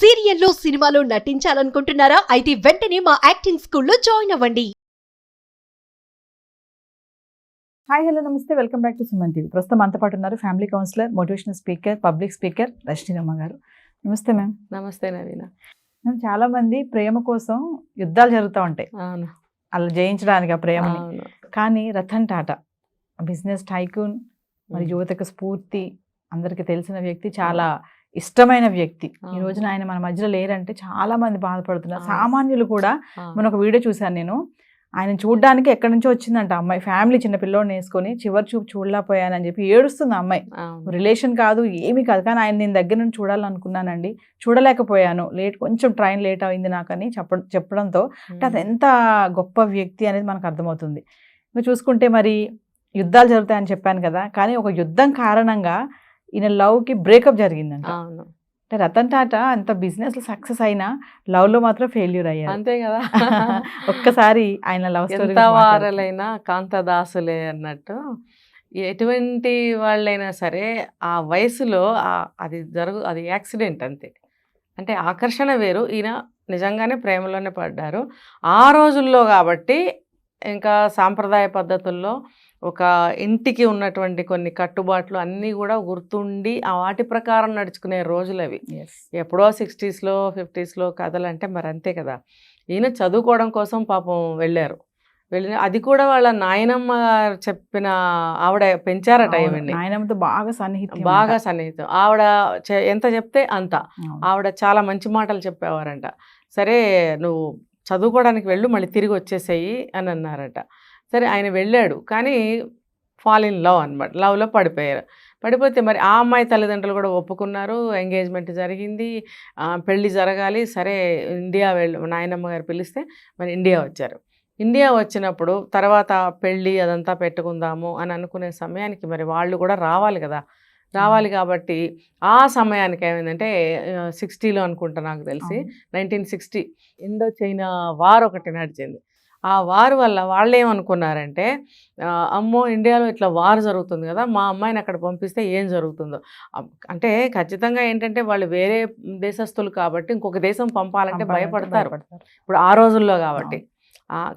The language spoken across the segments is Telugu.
సీరియల్లో సినిమాలో నటించాలనుకుంటున్నారా? అయితే వెంటనే మా యాక్టింగ్ స్కూల్లో జాయిన్ అవ్వండి. Hi hello namaste, welcome back to Suman TV. ప్రస్తుతం మనతో పాటు ఉన్నారు family counsellor, motivational speaker, public speaker Rajani Rama గారు. నమస్తే మ్యామ్. నమస్తే నవీన. మ్యామ్, చాలా మంది ప్రేమ కోసం యుద్ధాలు జరుగుతూ ఉంటాయి, అవును, అలా జయించడానికి ఆ ప్రేమని. అవును. కానీ రతన్ టాటా బిజినెస్ టైకూన్, మరి యువతకు స్ఫూర్తి, అందరికి తెలిసిన వ్యక్తి, చాలా ఇష్టమైన వ్యక్తి. ఈ రోజున ఆయన మన మధ్యలో లేరంటే చాలా మంది బాధపడుతున్నారు, సామాన్యులు కూడా. మన ఒక వీడియో చూశాను నేను, ఆయన చూడడానికి ఎక్కడి నుంచో వచ్చిందంట అమ్మాయి, ఫ్యామిలీ చిన్న పిల్లోడిని వేసుకొని చివరి చూపు చూడలేకపోయానని చెప్పి ఏడుస్తుంది అమ్మాయి. రిలేషన్ కాదు, ఏమీ కాదు, కానీ ఆయన నేను దగ్గర నుంచి చూడాలనుకున్నానండి, చూడలేకపోయాను, కొంచెం ట్రైన్ లేట్ అయింది నాకని చెప్పడంతో అంటే అది ఎంత గొప్ప వ్యక్తి అనేది మనకు అర్థమవుతుంది. ఇంకా చూసుకుంటే మరి యుద్ధాలు జరుగుతాయని చెప్పాను కదా, కానీ ఒక యుద్ధం కారణంగా ఈయన లవ్కి బ్రేకప్ జరిగిందంట. అంటే రతన్ టాటా అంత బిజినెస్ లో సక్సెస్ అయినా లవ్ లో మాత్రం ఫెయిల్యూర్ అయ్యారు, అంతే కదా. ఒక్కసారి ఆయన లవ్ స్టోరీ. వారలైనా కాంతదాసులే అన్నట్టు, ఎటువంటి వాళ్ళైనా సరే ఆ వయసులో అది యాక్సిడెంట్ అంతే. అంటే ఆకర్షణ వేరు, ఈయన నిజంగానే ప్రేమలోనే పడ్డారు ఆ రోజుల్లో. కాబట్టి ఇంకా సాంప్రదాయ పద్ధతుల్లో ఒక ఇంటికి ఉన్నటువంటి కొన్ని కట్టుబాట్లు అన్నీ కూడా గుర్తుండి ఆ వాటి ప్రకారం నడుచుకునే రోజులు అవి. ఎప్పుడో 60s లో 50s లో కథలు అంటే మరి అంతే కదా. ఈయన చదువుకోవడం కోసం పాపం వెళ్ళిన అది కూడా వాళ్ళ నాయనమ్మ చెప్పిన, ఆవిడ పెంచారట ఇవన్నీ, నాయనమ్మతో బాగా సన్నిహితం. ఆవిడ ఎంత చెప్తే అంత, ఆవిడ చాలా మంచి మాటలు చెప్పేవారంట. సరే నువ్వు చదువుకోవడానికి వెళ్ళు, మళ్ళీ తిరిగి వచ్చేసేయి అని అన్నారట. సరే ఆయన వెళ్ళాడు, కానీ ఫాల్ ఇన్ లవ్ అనమాట, లవ్లో పడిపోతే మరి ఆ అమ్మాయి తల్లిదండ్రులు కూడా ఒప్పుకున్నారు, ఎంగేజ్మెంట్ జరిగింది, పెళ్ళి జరగాలి. సరే ఇండియా నాయనమ్మ గారు పిలిస్తే మరి ఇండియా వచ్చారు. ఇండియా వచ్చినప్పుడు తర్వాత పెళ్ళి అదంతా పెట్టుకుందాము అని అనుకునే సమయానికి మరి వాళ్ళు కూడా రావాలి కదా. రావాలి కాబట్టి ఆ సమయానికి ఏమైందంటే 60లో అనుకుంటా, నాకు తెలిసి 1960 ఇండో చైనా వార్ ఒకటి నడిచింది. ఆ వార్ వల్ల వాళ్ళు ఏమనుకున్నారంటే, అమ్మో ఇండియాలో ఇట్లా వార్ జరుగుతుంది కదా, మా అమ్మాయిని అక్కడ పంపిస్తే ఏం జరుగుతుందో. అంటే ఖచ్చితంగా ఏంటంటే వాళ్ళు వేరే దేశస్తులు కాబట్టి ఇంకొక దేశం పంపాలంటే భయపడతారు ఇప్పుడు ఆ రోజుల్లో.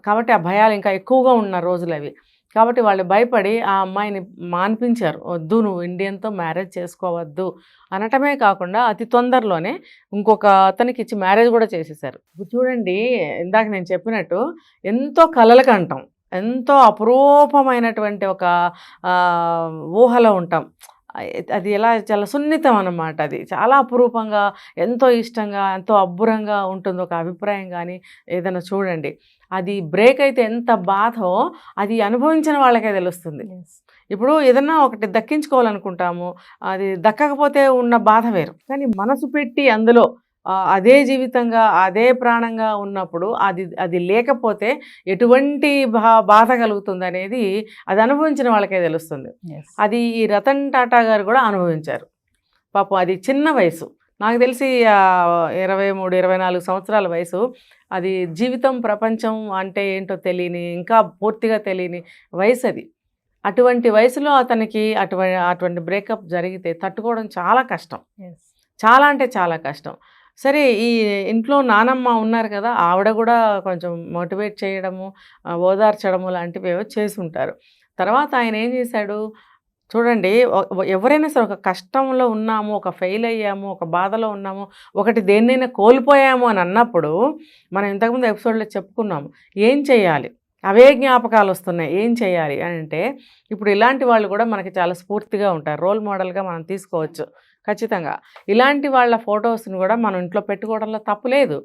కాబట్టి ఆ భయాలు ఇంకా ఎక్కువగా ఉన్న రోజులు అవి. కాబట్టి వాళ్ళు భయపడి ఆ అమ్మాయిని మాన్పించారు, వద్దు నువ్వు ఇండియన్తో మ్యారేజ్ చేసుకోవద్దు అనటమే కాకుండా అతి తొందరలోనే ఇంకొక అతనికి ఇచ్చి మ్యారేజ్ కూడా చేసేసారు. ఇప్పుడు చూడండి, ఇందాక నేను చెప్పినట్టు ఎంతో కలలకు అంటాం, ఎంతో అపురూపమైనటువంటి ఒక ఊహలో ఉంటాం. అది ఎలా చాలా సున్నితం అన్నమాట, అది చాలా అపురూపంగా, ఎంతో ఇష్టంగా, ఎంతో అబ్బురంగా ఉంటుంది ఒక అభిప్రాయం. కానీ ఏదైనా చూడండి, అది బ్రేక్ అయితే ఎంత బాధో అది అనుభవించిన వాళ్ళకే తెలుస్తుంది. ఇప్పుడు ఏదన్నా ఒకటి దక్కించుకోవాలనుకుంటాము, అది దక్కకపోతే ఉన్న బాధ వేరు. కానీ మనసు పెట్టి అందులో అదే జీవితంగా అదే ప్రాణంగా ఉన్నప్పుడు అది లేకపోతే ఎటువంటి బాధ కలుగుతుంది అనేది అది అనుభవించిన వాళ్ళకే తెలుస్తుంది. అది ఈ రతన్ టాటా గారు కూడా అనుభవించారు పాపం. అది చిన్న వయసు, నాకు తెలిసి 23-24 సంవత్సరాల వయసు. అది జీవితం, ప్రపంచం అంటే ఏంటో తెలియని, ఇంకా పూర్తిగా తెలియని వయసు అది. అటువంటి వయసులో అతనికి అటువంటి బ్రేకప్ జరిగితే తట్టుకోవడం చాలా కష్టం, చాలా అంటే చాలా కష్టం. సరే ఈ ఇంట్లో నానమ్మ ఉన్నారు కదా, ఆవిడ కూడా కొంచెం మోటివేట్ చేయడము, ఓదార్చడము లాంటివి ఏవో చేసి ఉంటారు. తర్వాత ఆయన ఏం చేశాడు చూడండి, ఎవరైనా సరే ఒక కష్టంలో ఉన్నాము, ఒక ఫెయిల్ అయ్యాము, ఒక బాధలో ఉన్నాము, ఒకటి దేన్నైనా కోల్పోయాము అని అన్నప్పుడు, మనం ఇంతకుముందు ఎపిసోడ్లో చెప్పుకున్నాము ఏం చేయాలి, అవే జ్ఞాపకాలు వస్తున్నాయి, ఏం చేయాలి అని అంటే, ఇప్పుడు ఇలాంటి వాళ్ళు కూడా మనకి చాలా స్ఫూర్తిగా ఉంటారు, రోల్ మోడల్గా మనం తీసుకోవచ్చు ఖచ్చితంగా. ఇలాంటి వాళ్ళ ఫొటోస్ని కూడా మనం ఇంట్లో పెట్టుకోవడంలో తప్పులేదు.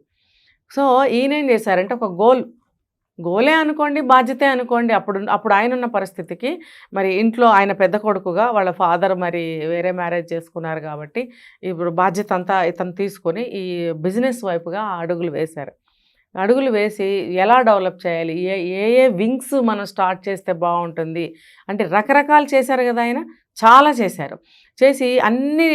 సో ఈయన ఏం చేశారంటే, ఒక గోలే అనుకోండి, బాధ్యతే అనుకోండి. అప్పుడు ఆయన ఉన్న పరిస్థితికి మరి ఇంట్లో ఆయన పెద్ద కొడుకుగా, వాళ్ళ ఫాదర్ మరి వేరే మ్యారేజ్ చేసుకున్నారు కాబట్టి ఇప్పుడు బాధ్యత అంతా ఇతను తీసుకొని ఈ బిజినెస్ వైపుగా అడుగులు వేసి ఎలా డెవలప్ చేయాలి, ఏ వింగ్స్ మనం స్టార్ట్ చేస్తే బాగుంటుంది అంటే రకరకాలు చేశారు కదా. ఆయన చాలా చేసి అన్ని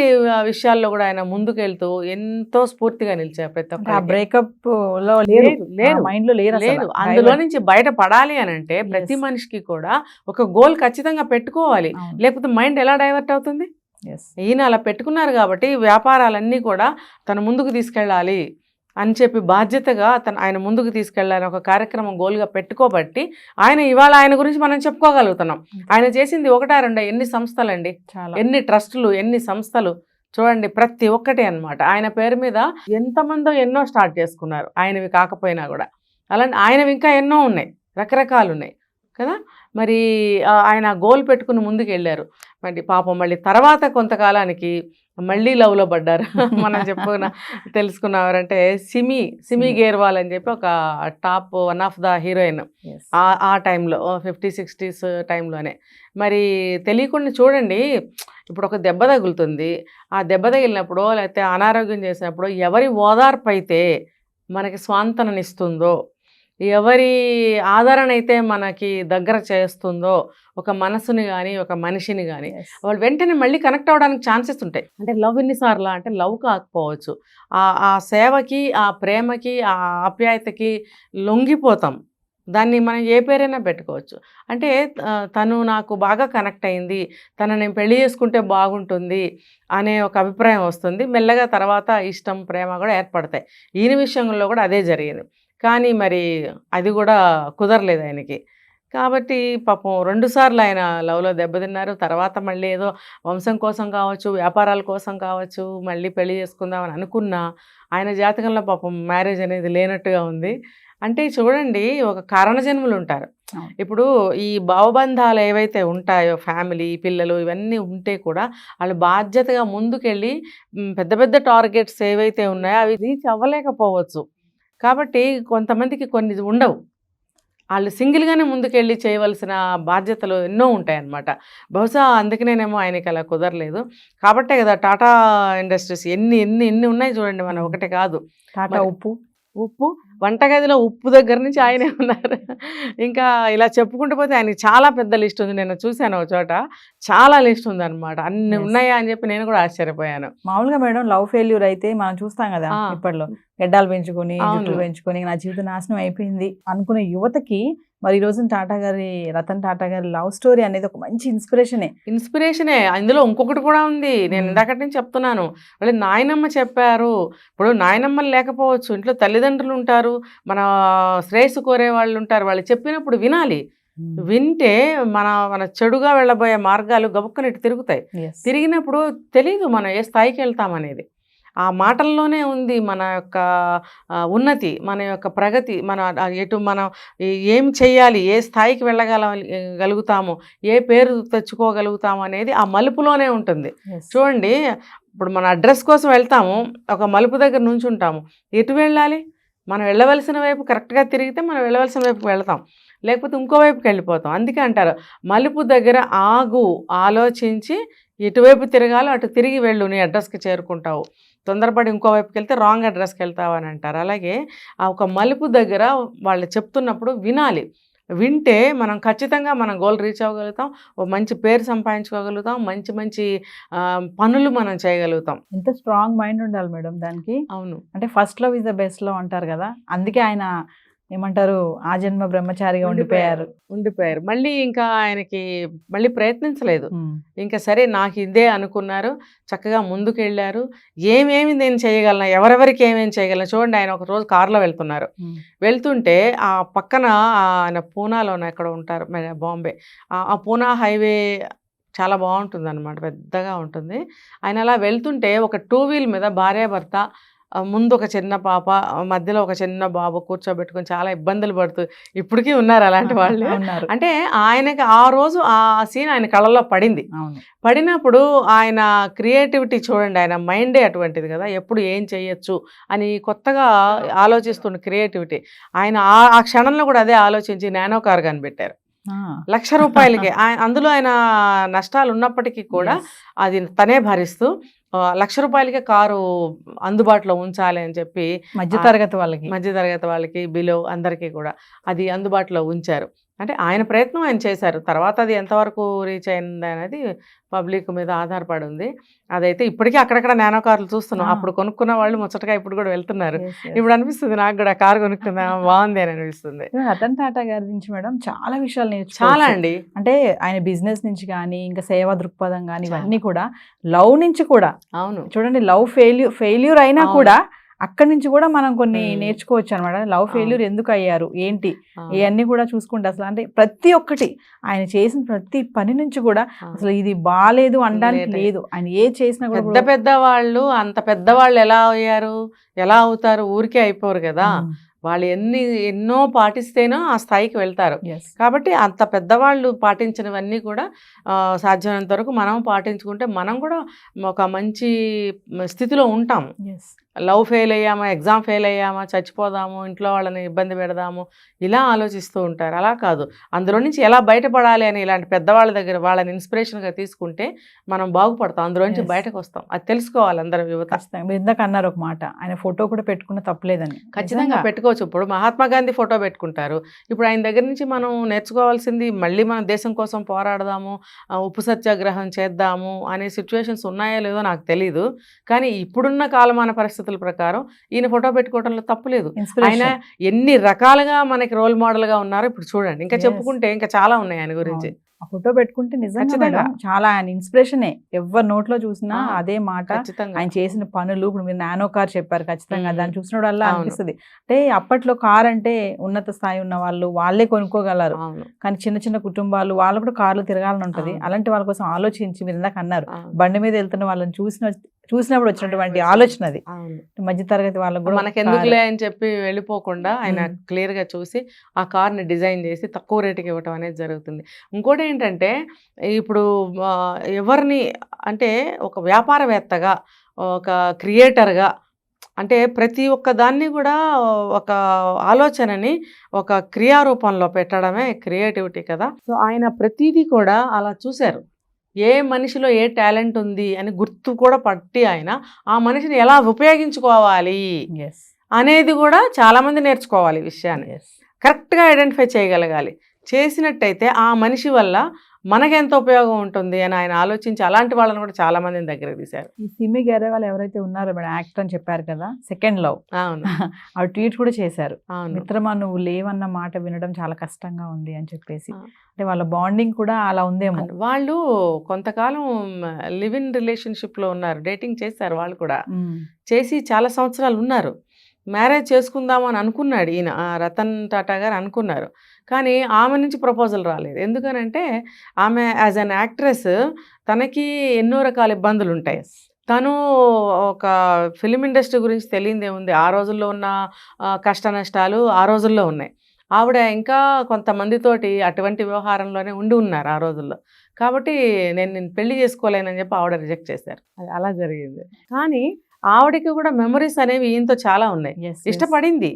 విషయాల్లో కూడా ఆయన ముందుకెళ్తూ ఎంతో స్ఫూర్తిగా నిలిచారు. ప్రతి ఒక్క బ్రేకప్ లో లేదు, అందులో నుంచి బయట పడాలి అని అంటే ప్రతి మనిషికి కూడా ఒక గోల్ ఖచ్చితంగా పెట్టుకోవాలి, లేకపోతే మైండ్ ఎలా డైవర్ట్ అవుతుంది. ఎస్ ఈయన అలా పెట్టుకున్నారు కాబట్టి వ్యాపారాలన్నీ కూడా తను ముందుకు తీసుకెళ్ళాలి అని చెప్పి బాధ్యతగా ఆయన ముందుకు తీసుకెళ్ళాలని ఒక కార్యక్రమం గోల్గా పెట్టుకోబట్టి ఇవాళ ఆయన గురించి మనం చెప్పుకోగలుగుతున్నాం. ఆయన చేసింది ఒకటా రెండా, ఎన్ని సంస్థలండి, చాలా ఎన్ని ట్రస్టులు, ఎన్ని సంస్థలు చూడండి, ప్రతి ఒక్కటి అన్నమాట. ఆయన పేరు మీద ఎంతమందో ఎన్నో స్టార్ట్ చేసుకున్నారు, ఆయనవి కాకపోయినా కూడా. అలాంటి ఆయనవి ఇంకా ఎన్నో ఉన్నాయి, రకరకాలు ఉన్నాయి కదా. మరి ఆయన గోల్ పెట్టుకుని ముందుకు వెళ్ళారు. మరి పాపం మళ్ళీ తర్వాత కొంతకాలానికి మళ్ళీ లవ్లో పడ్డారు. మనం తెలుసుకున్నవారంటే సిమి గేర్వాల్ అని చెప్పి ఒక top one of the heroine ఆ టైంలో 50s 60s టైంలోనే. మరి తెలియకుండా చూడండి, ఇప్పుడు ఒక దెబ్బ తగులుతుంది, ఆ దెబ్బ తగిలినప్పుడు లేకపోతే అనారోగ్యం చేసినప్పుడు ఎవరి ఓదార్పు అయితే మనకి స్వాంతననిస్తుందో, ఎవరి ఆదరణ అయితే మనకి దగ్గర చేస్తుందో, ఒక మనసుని కానీ ఒక మనిషిని కానీ వాళ్ళు వెంటనే మళ్ళీ కనెక్ట్ అవ్వడానికి ఛాన్సెస్ ఉంటాయి. అంటే లవ్ ఎన్నిసార్లు అంటే లవ్ కాకపోవచ్చు, ఆ సేవకి, ఆ ప్రేమకి, ఆ ఆప్యాయతకి లొంగిపోతాం. దాన్ని మనం ఏ పేరైనా పెట్టుకోవచ్చు. అంటే తను నాకు బాగా కనెక్ట్ అయింది, తను నేను పెళ్లి చేసుకుంటే బాగుంటుంది అనే ఒక అభిప్రాయం వస్తుంది. మెల్లగా తర్వాత ఇష్టం, ప్రేమ కూడా ఏర్పడతాయి. ఈయన విషయంలో కూడా అదే జరిగింది. కానీ మరి అది కూడా కుదరలేదు ఆయనకి. కాబట్టి పాపం 2 సార్లు ఆయన లవ్లో దెబ్బతిన్నారు. తర్వాత మళ్ళీ ఏదో వంశం కోసం కావచ్చు, వ్యాపారాల కోసం కావచ్చు, మళ్ళీ పెళ్లి చేసుకుందామని అనుకున్నా ఆయన జాతకంలో పాపం మ్యారేజ్ అనేది లేనట్టుగా ఉంది. అంటే చూడండి, ఒక కారణజన్ములు ఉంటారు. ఇప్పుడు ఈ భావబంధాలు ఏవైతే ఉంటాయో, ఫ్యామిలీ, పిల్లలు, ఇవన్నీ ఉంటే కూడా వాళ్ళు బాధ్యతగా ముందుకెళ్ళి పెద్ద పెద్ద టార్గెట్స్ ఏవైతే ఉన్నాయో అవి రీచ్ అవ్వలేకపోవచ్చు. కాబట్టి కొంతమందికి కొన్ని ఉండవు, వాళ్ళు సింగిల్గానే ముందుకెళ్ళి చేయవలసిన బాధ్యతలు ఎన్నో ఉంటాయన్నమాట. బహుశా అందుకనేనేమో ఆయనకి అలా కుదరలేదు. కాబట్టే కదా టాటా ఇండస్ట్రీస్ ఎన్ని ఉన్నాయి చూడండి. మనం ఒకటే కాదు, టాటా ఉప్పు వంటగదిలో ఉప్పు దగ్గర నుంచి ఆయనే ఉన్నారు. ఇంకా ఇలా చెప్పుకుంటూ పోతే ఆయనకి చాలా పెద్ద లిస్ట్ ఉంది. నేను చూశాను ఒక చోట, చాలా లిస్ట్ ఉంది అనమాట. అన్ని ఉన్నాయా అని చెప్పి నేను కూడా ఆశ్చర్యపోయాను. మామూలుగా మేడం లవ్ ఫెయిల్యూర్ అయితే మనం చూస్తాం కదా, ఇప్పట్లో గడ్డాలు పెంచుకొని, జుట్టు పెంచుకొని నా జీవితం నాశనం అయిపోయింది అనుకునే యువతకి మరి ఈ రోజున టాటా గారి, రతన్ టాటా గారి లవ్ స్టోరీ అనేది ఒక మంచి ఇన్స్పిరేషనే. అందులో ఇంకొకటి కూడా ఉంది, నేను ఇందాకటి నుంచి చెప్తున్నాను. వాళ్ళు నాయనమ్మ చెప్పారు. ఇప్పుడు నాయనమ్మలు లేకపోవచ్చు, ఇంట్లో తల్లిదండ్రులు ఉంటారు, మన శ్రేయస్సు కోరే వాళ్ళు ఉంటారు. వాళ్ళు చెప్పినప్పుడు వినాలి. వింటే మన చెడుగా వెళ్ళబోయే మార్గాలు గబుక్కనట్టు తిరుగుతాయి. తిరిగినప్పుడు తెలీదు మనం ఏ స్థాయికి వెళ్తామనేది. ఆ మాటల్లోనే ఉంది మన యొక్క ఉన్నతి, మన యొక్క ప్రగతి, మనం ఏం చెయ్యాలి, ఏ స్థాయికి వెళ్ళగలుగుతాము, ఏ పేరు తెచ్చుకోగలుగుతాము అనేది ఆ మలుపులోనే ఉంటుంది. చూడండి, ఇప్పుడు మన అడ్రస్ కోసం వెళ్తాము, ఒక మలుపు దగ్గర నుంచి ఉంటాము, ఎటు వెళ్ళాలి, మనం వెళ్ళవలసిన వైపు కరెక్ట్గా తిరిగితే మనం వెళ్ళవలసిన వైపుకి వెళ్తాం, లేకపోతే ఇంకో వైపుకి వెళ్ళిపోతాం. అందుకే అంటారు, మలుపు దగ్గర ఆగు, ఆలోచించి ఎటువైపు తిరగాలో అటు తిరిగి వెళ్ళు, నీ అడ్రస్కి చేరుకుంటావు. తొందరపడి ఇంకో వైపుకి వెళ్తే రాంగ్ అడ్రస్కి వెళ్తావు అని అంటారు. అలాగే ఆ ఒక మలుపు దగ్గర వాళ్ళు చెప్తున్నప్పుడు వినాలి. వింటే మనం ఖచ్చితంగా మనం గోల్ రీచ్ అవ్వగలుగుతాం, ఓ మంచి పేరు సంపాదించుకోగలుగుతాం, మంచి పనులు మనం చేయగలుగుతాం. ఎంత స్ట్రాంగ్ మైండ్ ఉండాలి మేడం దానికి. అవును, అంటే first love is the best love అంటారు కదా, అందుకే ఆయన ఏమంటారు, ఆ జన్మ బ్రహ్మచారిగా ఉండిపోయారు. మళ్ళీ ఇంకా ఆయనకి మళ్ళీ ప్రయత్నించలేదు. ఇంకా సరే నాకు ఇదే అనుకున్నారు, చక్కగా ముందుకు వెళ్ళారు. ఏమేమి నేను చేయగలను, ఎవరెవరికి ఏమేమి చేయగలను. చూడండి, ఆయన ఒక రోజు కారులో వెళ్తుంటే ఆ పక్కన ఆయన పూనాలోనే ఎక్కడ ఉంటారు, బాంబే, ఆ పూనా హైవే చాలా బాగుంటుంది అనమాట, పెద్దగా ఉంటుంది. ఆయన అలా వెళ్తుంటే ఒక 2 వీల్ మీద భార్యాభర్త, ముందు ఒక చిన్న పాప, మధ్యలో ఒక చిన్న బాబు కూర్చోబెట్టుకొని చాలా ఇబ్బందులు పడుతూ ఇప్పటికీ ఉన్నారు అలాంటి వాళ్ళు. అంటే ఆయనకి ఆ రోజు ఆ సీన్ ఆయన కళ్ళల్లో పడినప్పుడు ఆయన క్రియేటివిటీ చూడండి, ఆయన మైండే అటువంటిది కదా, ఎప్పుడు ఏం చేయొచ్చు అని కొత్తగా ఆలోచిస్తున్న క్రియేటివిటీ. ఆయన ఆ క్షణంలో కూడా అదే ఆలోచించి నానో కార్ కనిపెట్టారు. ₹1,00,000. అందులో ఆయన నష్టాలు ఉన్నప్పటికీ కూడా అది తనే భరిస్తూ ₹1,00,000 కారు అందుబాటులో ఉంచాలి అని చెప్పి మధ్యతరగతి వాళ్ళకి బిలో అందరికీ కూడా అది అందుబాటులో ఉంచారు. అంటే ఆయన ప్రయత్నం ఆయన చేశారు. తర్వాత అది ఎంతవరకు రీచ్ అయింది అనేది పబ్లిక్ మీద ఆధారపడి ఉంది. అదైతే ఇప్పటికీ అక్కడక్కడ నానో కార్లు చూస్తున్నాం. అప్పుడు కొనుక్కున్న వాళ్ళు ముచ్చటగా ఇప్పుడు కూడా వెళ్తున్నారు. ఇప్పుడు అనిపిస్తుంది నాకు కూడా కారు కొనుక్కుందా బాగుంది అని అనిపిస్తుంది. రతన్ టాటా గారి నుంచి మేడం చాలా విషయాలు చాలా నేర్చుకోవచ్చు. అండి. అంటే ఆయన బిజినెస్ నుంచి కానీ ఇంకా సేవా దృక్పథం కానీ ఇవన్నీ కూడా లవ్ నుంచి కూడా అవును చూడండి, లవ్ ఫెయిల్యూర్ అయినా అవును. కూడా అక్కడి నుంచి కూడా మనం కొన్ని మ్మ్. నేర్చుకోవచ్చు అనమాట. లవ్ ఫెయిల్యూర్ ఎందుకు అయ్యారు ఏంటి అవును. ఇవన్నీ కూడా చూసుకుంటే అసలు అంటే ప్రతి ఒక్కటి ఆయన చేసిన ప్రతి పని నుంచి కూడా అసలు ఇది బాలేదు అనడానికి లేదే. లేదు. ఆయన ఏ చేసినా కూడా పెద్ద పెద్ద వాళ్ళు అంత పెద్దవాళ్ళు ఎలా అయ్యారు, ఎలా అవుతారు, ఊరికే అయిపోరు కదా. వాళ్ళు ఎన్నో పాటిస్తేనో ఆ స్థాయికి వెళ్తారు. Yes. కాబట్టి అంత పెద్దవాళ్ళు పాటించినవన్నీ కూడా సాధ్యమైనంత వరకు మనం పాటించుకుంటే మనం కూడా ఒక మంచి స్థితిలో ఉంటాం. Yes. లవ్ ఫెయిల్ అయ్యామా, ఎగ్జామ్ ఫెయిల్ అయ్యామా, చచ్చిపోదాము, ఇంట్లో వాళ్ళని ఇబ్బంది పెడదాము, ఇలా ఆలోచిస్తూ ఉంటారు. అలా కాదు, అందులో నుంచి ఎలా బయటపడాలి అని ఇలాంటి పెద్దవాళ్ళ దగ్గర వాళ్ళని ఇన్స్పిరేషన్గా తీసుకుంటే మనం బాగుపడతాం, అందులో నుంచి Yes. బయటకు వస్తాం. అది తెలుసుకోవాలి అందరూ యువత. ఖచ్చితంగా. మీరు ఇందాక అన్నారు ఒక మాట, ఆయన ఫోటో కూడా పెట్టుకున్న తప్పలేదని. ఖచ్చితంగా నిజంగా. పెట్టుకోవచ్చు. ఇప్పుడు మహాత్మా గాంధీ ఫోటో పెట్టుకుంటారు. ఇప్పుడు ఆయన దగ్గర నుంచి మనం నేర్చుకోవాల్సింది మళ్ళీ మన దేశం కోసం పోరాడదాము, ఉప్పు సత్యాగ్రహం చేద్దాము అనే సిచ్యువేషన్స్ ఉన్నాయో లేదో నాకు తెలీదు. కానీ ఇప్పుడున్న కాలమాన పరిస్థితుల ప్రకారం ఈయన ఫోటో పెట్టుకోవడంలో తప్పులేదు. ఆయన ఇన్స్పిరేషన్. ఎన్ని రకాలుగా మనకి రోల్ మోడల్గా ఉన్నారు ఇప్పుడు చూడండి. ఇంకా Yes. చెప్పుకుంటే ఇంకా చాలా ఉన్నాయి ఆయన గురించి. ఆ ఫోటో పెట్టుకుంటే నిజంగా ఖచ్చితంగా. మేడం చాలా ఆయన ఇన్స్పిరేషనే. ఎవరి నోట్లో చూసినా ఆ, అదే మాట. ఖచ్చితంగా. ఆయన చేసిన పనులు, ఇప్పుడు మీరు నానో కార్ చెప్పారు, ఖచ్చితంగా మ్మ్. దాన్ని చూసినోడల్లా అవును. అనిపిస్తుంది. అంటే అప్పట్లో కార్ అంటే ఉన్నత స్థాయి ఉన్న వాళ్ళు వాళ్ళే కొనుక్కోగలరు. అవును, కానీ చిన్న చిన్న కుటుంబాలు వాళ్ళు కూడా కార్లు తిరగాలని ఉంటది. అవును. అలాంటి వాళ్ళ కోసం ఆలోచించి మీరు ఇందాక అన్నారు, అవును. బండి మీద వెళ్తున్న వాళ్ళని చూసినప్పుడు వచ్చినటువంటి ఆలోచన అది. అవును. మధ్య తరగతి వాళ్ళకు కూడా మనకెందుకులే అని చెప్పి వెళ్ళిపోకుండా ఆయన మ్మ్. క్లియర్గా చూసి ఆ కార్ని డిజైన్ చేసి తక్కువ రేటుకి ఇవ్వటం అనేది జరుగుతుంది. ఇంకోటి ఏంటంటే ఇప్పుడు ఎవరిని అంటే ఒక వ్యాపారవేత్తగా, ఒక క్రియేటర్గా, అంటే ప్రతి ఒక్క దాన్ని కూడా ఒక ఆలోచనని ఒక క్రియారూపంలో పెట్టడమే క్రియేటివిటీ కదా. సో ఆయన ప్రతిదీ కూడా అలా చూశారు. ఏ మనిషిలో ఏ టాలెంట్ ఉంది అని గుర్తు కూడా పట్టి ఆయన ఆ మనిషిని ఎలా ఉపయోగించుకోవాలి Yes. అనేది కూడా చాలామంది నేర్చుకోవాలి. ఈ విషయాన్ని Yes. కరెక్ట్గా ఐడెంటిఫై చేయగలగాలి. చేసినట్టయితే ఆ మనిషి వల్ల మనకెంత ఉపయోగం ఉంటుంది అని ఆయన ఆలోచించి అలాంటి వాళ్ళని కూడా చాలా మందిని దగ్గర తీశారు. ఈ సిమి గేరేవాళ్ళు ఎవరైతే ఉన్నారో మేడం, యాక్టర్ అని చెప్పారు కదా, సెకండ్ లవ్, అవును, ఆ ట్వీట్ కూడా చేశారు. అవును, మిత్రమా నువ్వు లేవన్న మాట వినడం చాలా కష్టంగా ఉంది అని చెప్పేసి. ఆ. అంటే వాళ్ళ బాండింగ్ కూడా అలా ఉందేమో. వాళ్ళు కొంతకాలం లివ్ ఇన్ రిలేషన్షిప్లో ఉన్నారు, డేటింగ్ చేశారు వాళ్ళు కూడా. మ్మ్. చేసి చాలా సంవత్సరాలు ఉన్నారు. మ్యారేజ్ చేసుకుందాము అని అనుకున్నాడు ఈయన, రతన్ టాటా గారు అనుకున్నారు. కానీ ఆమె నుంచి ప్రపోజల్ రాలేదు. ఎందుకనంటే ఆమె యాజ్ అన్ యాక్ట్రెస్ తనకి ఎన్నో రకాల ఇబ్బందులు ఉంటాయి. తను ఒక ఫిలిం ఇండస్ట్రీ గురించి తెలియదే ఉంది. ఆ రోజుల్లో ఉన్న కష్ట నష్టాలు ఆ రోజుల్లో ఉన్నాయి. ఆవిడ ఇంకా కొంతమందితోటి అటువంటి వ్యవహారంలోనే ఉన్నారు ఆ రోజుల్లో. కాబట్టి నేను పెళ్లి చేసుకోలేనని చెప్పి ఆవిడ రిజెక్ట్ చేశారు. అది అలా జరిగింది. కానీ ఆవిడకి కూడా మెమరీస్ అనేవి ఈయనతో చాలా ఉన్నాయి. Yes, yes.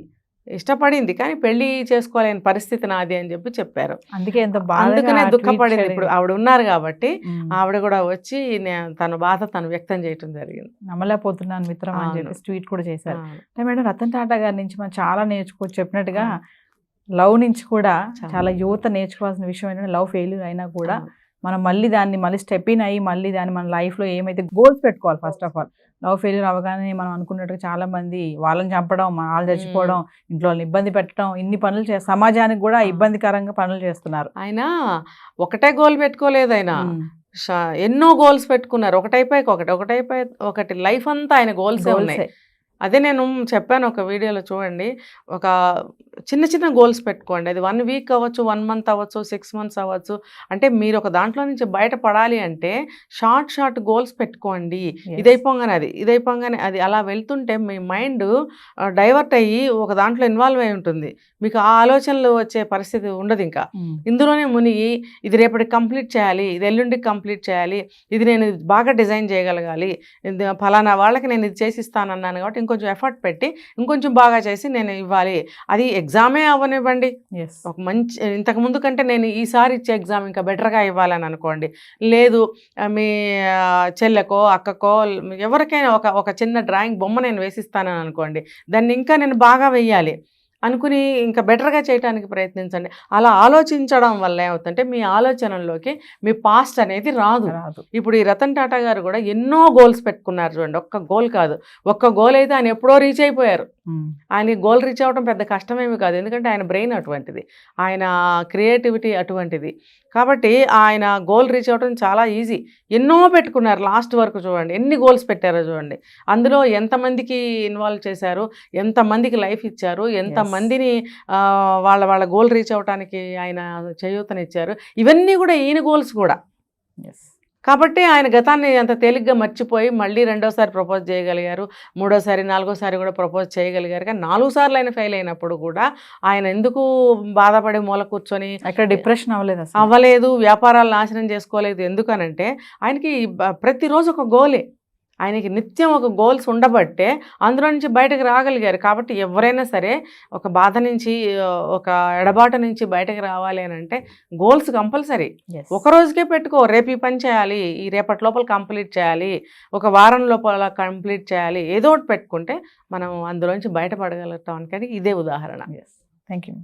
ఇష్టపడింది కానీ పెళ్లి చేసుకోలేని పరిస్థితి నాది అని చెప్పి చెప్పారు. అందుకే ఎంత బాధగా అందుకనే ఆ దుఃఖపడింది. tweet ఇప్పుడు ఆవిడ ఉన్నారు కాబట్టి మ్మ్. ఆవిడ కూడా వచ్చి తన బాధ తను వ్యక్తం చేయటం జరిగింది. నమ్మలేకపోతున్నాను మిత్రం అని అవును. చెప్పేసి ట్వీట్ కూడా చేశారు. అవును. అంటే మేడం, రతన్ టాటా గారి నుంచి మనం చాలా నేర్చుకోవచ్చు. చెప్పినట్టుగా లవ్ నుంచి కూడా చాలా యువత నేర్చుకోవాల్సిన విషయం ఏంటంటే, లవ్ ఫెయిల్యూర్ అయినా కూడా అవును. మనం మళ్ళీ స్టెప్ ఇన్ అయ్యి మళ్ళీ దాన్ని మన లైఫ్లో ఏమైతే గోల్స్ పెట్టుకోవాలి. First of all love failure అవగానే మనం అనుకున్నట్టుగా చాలా మంది వాళ్ళని చంపడం, వాళ్ళు చచ్చిపోవడం, ఇంట్లో వాళ్ళని ఇబ్బంది పెట్టడం, ఇన్ని పనులు సమాజానికి కూడా ఇబ్బందికరంగా పనులు చేస్తున్నారు. ఆయన ఒకటే గోల్ పెట్టుకోలేదు. ఆయన మ్మ్. ఎన్నో గోల్స్ పెట్టుకున్నారు. ఒకటైపోయి ఒకటి లైఫ్ అంతా ఆయన గోల్సే ఉన్నాయి. Goals ఏ. అదే నేను చెప్పాను ఒక వీడియోలో, చూడండి. ఒక చిన్న గోల్స్ పెట్టుకోండి. అది 1 వీక్ అవ్వచ్చు, 1 మంత్ అవ్వచ్చు, 6 మంత్స్ అవ్వచ్చు. అంటే మీరు ఒక దాంట్లో నుంచి బయటపడాలి అంటే షార్ట్ గోల్స్ పెట్టుకోండి. Yes. ఇదైపోగానే అది అలా వెళ్తుంటే మీ మైండ్ డైవర్ట్ అయ్యి ఒక దాంట్లో ఇన్వాల్వ్ అయి ఉంటుంది. మీకు ఆ ఆలోచనలు వచ్చే పరిస్థితి ఉండదు. ఇంకా మ్మ్. ఇందులోనే మునిగి ఇది రేపటికి కంప్లీట్ చేయాలి, ఇది ఎల్లుండికి కంప్లీట్ చేయాలి, ఇది నేను బాగా డిజైన్ చేయగలగాలి, ఫలానా వాళ్ళకి నేను ఇది చేసిస్తానన్నాను కాబట్టి ఇంకొంచెం ఎఫర్ట్ పెట్టి ఇంకొంచెం బాగా చేసి నేను ఇవ్వాలి. అది ఎగ్జామే అవ్వనివ్వండి. Yes. ఒక మంచి ఇంతకుముందు కంటే నేను ఈసారి ఇచ్చే ఎగ్జామ్ ఇంకా బెటర్గా ఇవ్వాలని అనుకోండి. లేదు మీ చెల్లెకో అక్కకో ఎవరికైనా ఒక చిన్న డ్రాయింగ్ బొమ్మ నేను వేసిస్తానని అనుకోండి. దాన్ని ఇంకా నేను బాగా వెయ్యాలి. అనుకుని ఇంకా బెటర్గా చేయడానికి ప్రయత్నించండి. అలా ఆలోచించడం వల్ల ఏమవుతుందంటే మీ ఆలోచనల్లోకి మీ పాస్ట్ అనేది రాదు. ఇప్పుడు ఈ రతన్ టాటా గారు కూడా ఎన్నో గోల్స్ పెట్టుకున్నారు చూడండి. ఒక్క గోల్ కాదు, ఒక్క గోల్ అయితే ఆయన ఎప్పుడో రీచ్ అయిపోయారు. ఆయన గోల్ రీచ్ అవ్వడం పెద్ద కష్టమేమి కాదు, ఎందుకంటే ఆయన బ్రెయిన్ అటువంటిది, ఆయన క్రియేటివిటీ అటువంటిది. కాబట్టి ఆయన గోల్ రీచ్ అవ్వడం చాలా ఈజీ. ఎన్నో పెట్టుకున్నారు, లాస్ట్ వరకు చూడండి ఎన్ని గోల్స్ పెట్టారో చూడండి. అందులో ఎంతమందికి ఇన్వాల్వ్ చేశారు, ఎంతమందికి లైఫ్ ఇచ్చారు, ఎంతమందిని వాళ్ళ గోల్ రీచ్ అవ్వడానికి ఆయన చేయూతనిచ్చారు. ఇవన్నీ కూడా ఈయన గోల్స్ కూడా. కాబట్టి ఆయన గతాన్ని అంత తేలిగ్గా మర్చిపోయి మళ్ళీ రెండోసారి ప్రపోజ్ చేయగలిగారు, మూడోసారి నాలుగోసారి కూడా ప్రపోజ్ చేయగలిగారు. కానీ 4 సార్లు ఆయన ఫెయిల్ అయినప్పుడు కూడా ఆయన ఎందుకు బాధపడి మూల కూర్చొని అక్కడ డిప్రెషన్ అవ్వలేదు, వ్యాపారాలు నాశనం చేసుకోలేదు. ఎందుకనంటే ఆయనకి ప్రతిరోజు ఒక గోలే, ఆయనకి నిత్యం ఒక గోల్స్ ఉండబట్టే అందులో నుంచి బయటకు రాగలిగారు. కాబట్టి ఎవరైనా సరే ఒక బాధ నుంచి, ఒక ఎడబాటు నుంచి బయటకు రావాలి అని అంటే గోల్స్ కంపల్సరీ. ఒక రోజుకే పెట్టుకో, రేపు ఈ పని చేయాలి, ఈ రేపటి లోపల కంప్లీట్ చేయాలి, ఒక వారం లోపల కంప్లీట్ చేయాలి, ఏదో ఒకటి పెట్టుకుంటే మనం అందులోంచి బయటపడగలుగుతాం. ఇదే ఉదాహరణ. Thank you.